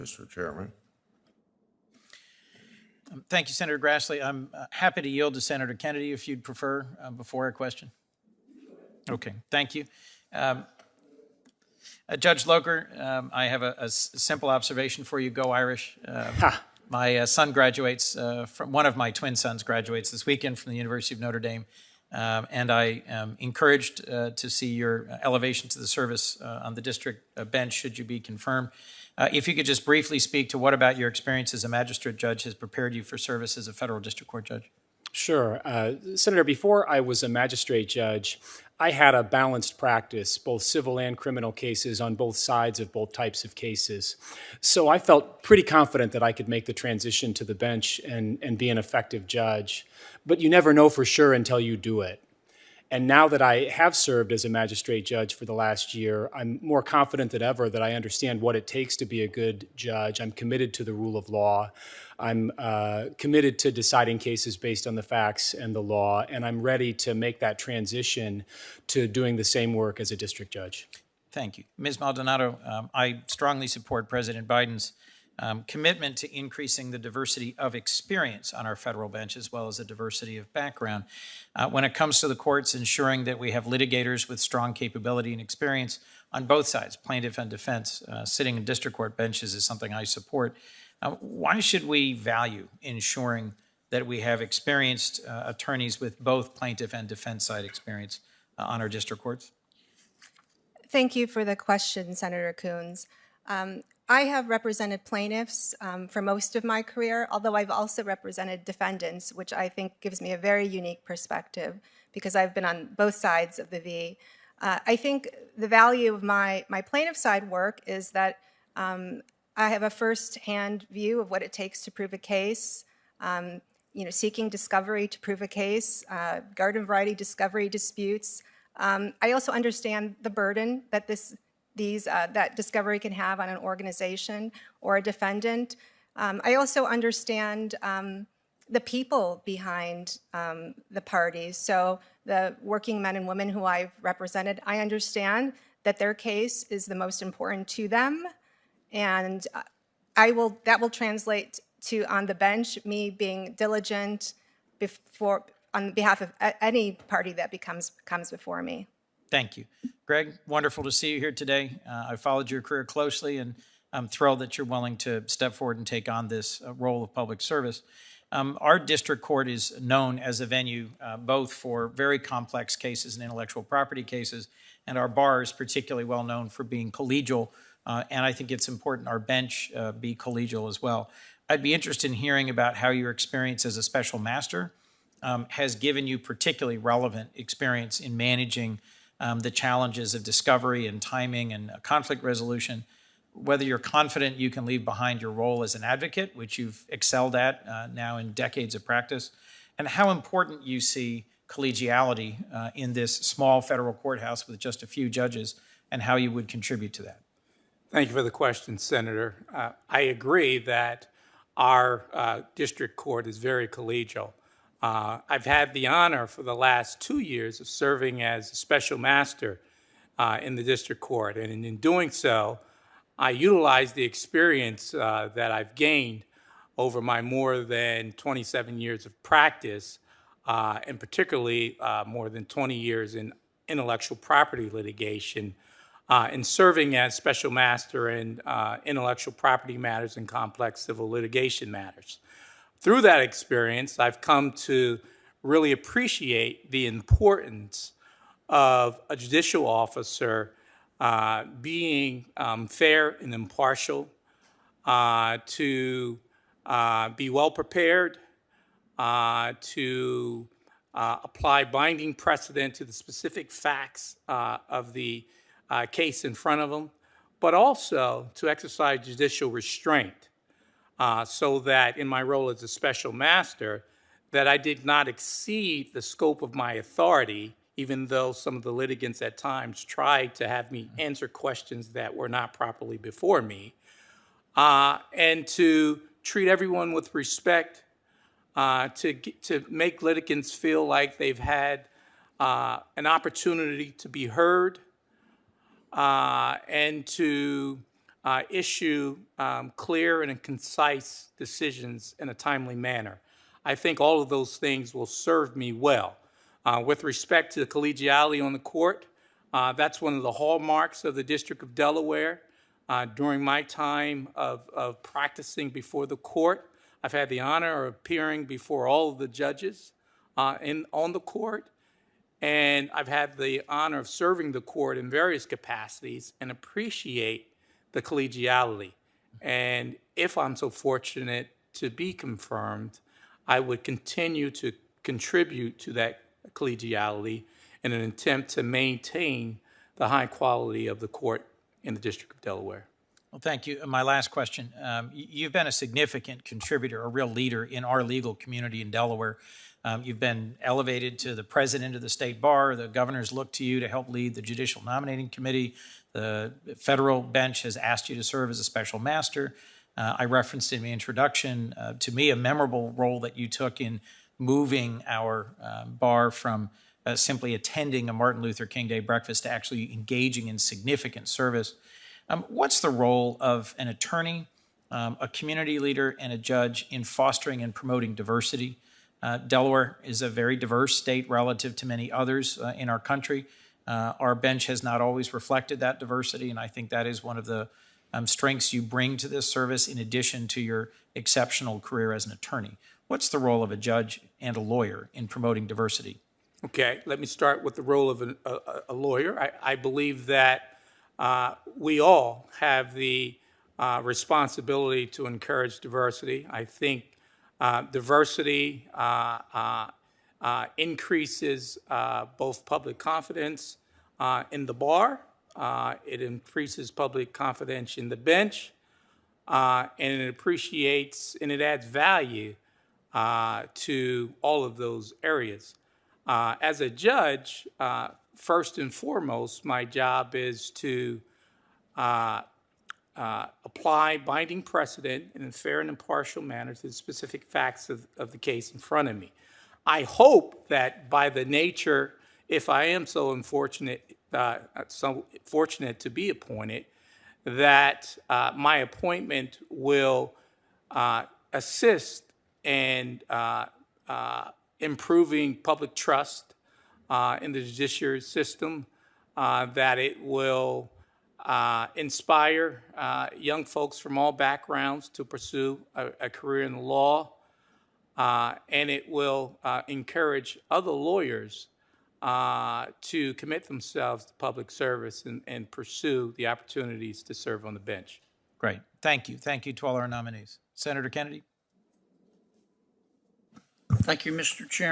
Mr. Chairman. Thank you, Senator Grassley. I'm happy to yield to Senator Kennedy if you'd prefer before a question. Okay, thank you. Judge Locher, I have a simple observation for you. Go Irish. My son graduates, one of my twin sons graduates this weekend from the University of Notre Dame. And I am encouraged to see your elevation to the service on the district bench should you be confirmed. If you could just briefly speak to what about your experience as a magistrate judge has prepared you for service as a federal district court judge? Sure. Senator, before I was a magistrate judge, I had a balanced practice, both civil and criminal cases on both sides of both types of cases. So I felt pretty confident that I could make the transition to the bench and be an effective judge. But you never know for sure until you do it. And now that I have served as a magistrate judge for the last year, I'm more confident than ever that I understand what it takes to be a good judge. I'm committed to the rule of law. I'm committed to deciding cases based on the facts and the law, and I'm ready to make that transition to doing the same work as a district judge. Thank you. Ms. Maldonado, I strongly support President Biden's commitment to increasing the diversity of experience on our federal bench as well as the diversity of background. When it comes to the courts, ensuring that we have litigators with strong capability and experience on both sides, plaintiff and defense, sitting in district court benches is something I support. Why should we value ensuring that we have experienced attorneys with both plaintiff and defense side experience on our district courts? Thank you for the question, Senator Coons. I have represented plaintiffs for most of my career, although I've also represented defendants, which I think gives me a very unique perspective because I've been on both sides of the V. I think the value of my plaintiff side work is that I have a first-hand view of what it takes to prove a case, seeking discovery to prove a case, garden variety discovery disputes. I also understand the burden that that discovery can have on an organization or a defendant. I also understand the people behind the parties. So the working men and women who I've represented, I understand that their case is the most important to them. And that will translate to, on the bench, me being diligent on behalf of any party that comes before me. Thank you. Greg, wonderful to see you here today. I followed your career closely, and I'm thrilled that you're willing to step forward and take on this role of public service. Our district court is known as a venue both for very complex cases and intellectual property cases, and our bar is particularly well known for being collegial, and I think it's important our bench be collegial as well. I'd be interested in hearing about how your experience as a special master has given you particularly relevant experience in managing the challenges of discovery and timing and conflict resolution, whether you're confident you can leave behind your role as an advocate, which you've excelled at now in decades of practice, and how important you see collegiality in this small federal courthouse with just a few judges, and how you would contribute to that. Thank you for the question, Senator. I agree that our district court is very collegial. I've had the honor for the last 2 years of serving as a special master in the district court. And in doing so, I utilize the experience that I've gained over my more than 27 years of practice, and particularly more than 20 years in intellectual property litigation, in serving as special master in intellectual property matters and complex civil litigation matters. Through that experience, I've come to really appreciate the importance of a judicial officer being fair and impartial, to be well prepared, to apply binding precedent to the specific facts of the case in front of them, but also to exercise judicial restraint. So that in my role as a special master, that I did not exceed the scope of my authority, even though some of the litigants at times tried to have me answer questions that were not properly before me, and to treat everyone with respect, to make litigants feel like they've had an opportunity to be heard, and to issue clear and concise decisions in a timely manner. I think all of those things will serve me well. With respect to the collegiality on the court, that's one of the hallmarks of the District of Delaware. During my time of practicing before the court, I've had the honor of appearing before all of the judges on the court, and I've had the honor of serving the court in various capacities and appreciate the collegiality. And if I'm so fortunate to be confirmed, I would continue to contribute to that collegiality in an attempt to maintain the high quality of the court in the District of Delaware. Well, thank you. My last question. You've been a significant contributor, a real leader in our legal community in Delaware. You've been elevated to the president of the state bar. The governors look to you to help lead the judicial nominating committee. The federal bench has asked you to serve as a special master. I referenced in the introduction, to me, a memorable role that you took in moving our bar from simply attending a Martin Luther King Day breakfast to actually engaging in significant service. What's the role of an attorney, a community leader, and a judge in fostering and promoting diversity? Delaware is a very diverse state relative to many others in our country. Our bench has not always reflected that diversity, and I think that is one of the strengths you bring to this service in addition to your exceptional career as an attorney. What's the role of a judge and a lawyer in promoting diversity? Okay, let me start with the role of a lawyer. I believe that we all have the responsibility to encourage diversity. I think diversity increases both public confidence in the bar, it increases public confidence in the bench, and it appreciates and it adds value to all of those areas. As a judge, first and foremost, my job is to apply binding precedent in a fair and impartial manner to the specific facts of the case in front of me. I hope that by the nature, if I am so fortunate to be appointed, that my appointment will assist in improving public trust in the judiciary system, that it will inspire young folks from all backgrounds to pursue a career in the law, and it will encourage other lawyers to commit themselves to public service and pursue the opportunities to serve on the bench. Great. Thank you. Thank you to all our nominees. Senator Kennedy? Thank you, Mr. Chairman.